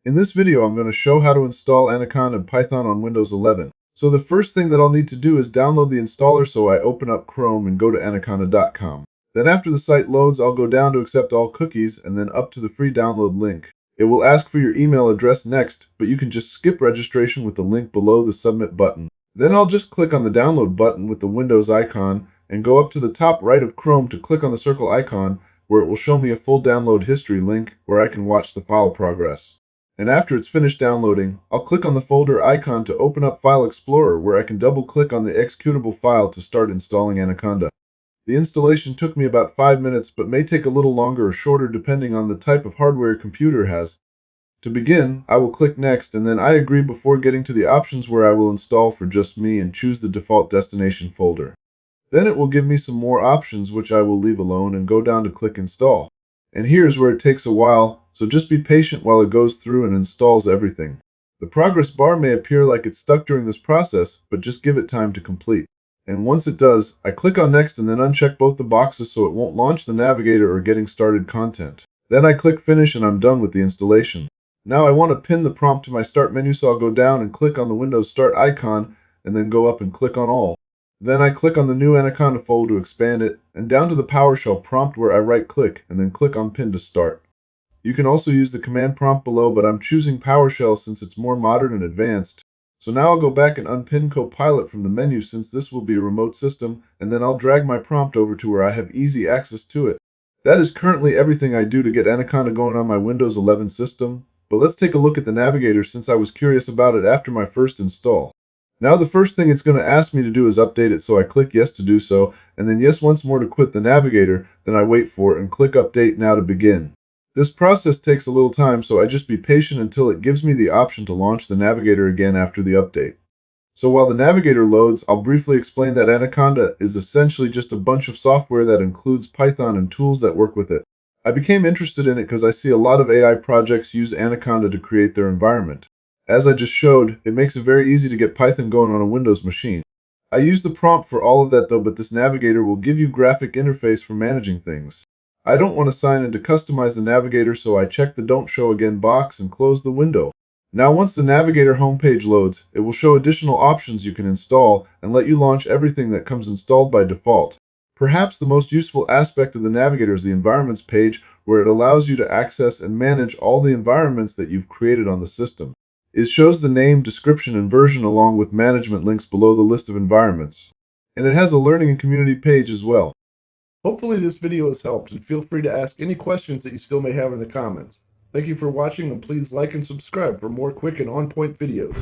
In this video, I'm going to show how to install Anaconda and Python on Windows 11. So the first thing that I'll need to do is download the installer, so I open up Chrome and go to anaconda.com. Then after the site loads, I'll go down to accept all cookies and then up to the free download link. It will ask for your email address next, but you can just skip registration with the link below the submit button. Then I'll just click on the download button with the Windows icon and go up to the top right of Chrome to click on the circle icon, where it will show me a full download history link where I can watch the file progress. And after it's finished downloading, I'll click on the folder icon to open up File Explorer, where I can double click on the executable file to start installing Anaconda. The installation took me about 5 minutes, but may take a little longer or shorter depending on the type of hardware your computer has. To begin, I will click Next and then I agree before getting to the options where I will install for just me and choose the default destination folder. Then it will give me some more options which I will leave alone and go down to click Install. And here's where it takes a while, so just be patient while it goes through and installs everything. The progress bar may appear like it's stuck during this process, but just give it time to complete. And once it does, I click on Next and then uncheck both the boxes so it won't launch the Navigator or getting started content. Then I click Finish and I'm done with the installation. Now I want to pin the prompt to my Start menu, so I'll go down and click on the Windows Start icon and then go up and click on All. Then I click on the new Anaconda folder to expand it, and down to the PowerShell prompt where I right-click and then click on Pin to start. You can also use the command prompt below, but I'm choosing PowerShell since it's more modern and advanced. So now I'll go back and unpin Copilot from the menu since this will be a remote system, and then I'll drag my prompt over to where I have easy access to it. That is currently everything I do to get Anaconda going on my Windows 11 system, but let's take a look at the Navigator since I was curious about it after my first install. Now the first thing it's going to ask me to do is update it, so I click yes to do so, and then yes once more to quit the Navigator, then I wait for it and click update now to begin. This process takes a little time, so I just be patient until it gives me the option to launch the Navigator again after the update. So while the Navigator loads, I'll briefly explain that Anaconda is essentially just a bunch of software that includes Python and tools that work with it. I became interested in it because I see a lot of AI projects use Anaconda to create their environment. As I just showed, it makes it very easy to get Python going on a Windows machine. I use the prompt for all of that though, but this Navigator will give you graphic interface for managing things. I don't want to sign in to customize the Navigator, so I check the Don't Show Again box and close the window. Now once the Navigator homepage loads, it will show additional options you can install and let you launch everything that comes installed by default. Perhaps the most useful aspect of the Navigator is the Environments page, where it allows you to access and manage all the environments that you've created on the system. It shows the name, description, and version along with management links below the list of environments. And it has a learning and community page as well. Hopefully this video has helped, and feel free to ask any questions that you still may have in the comments. Thank you for watching, and please like and subscribe for more quick and on-point videos.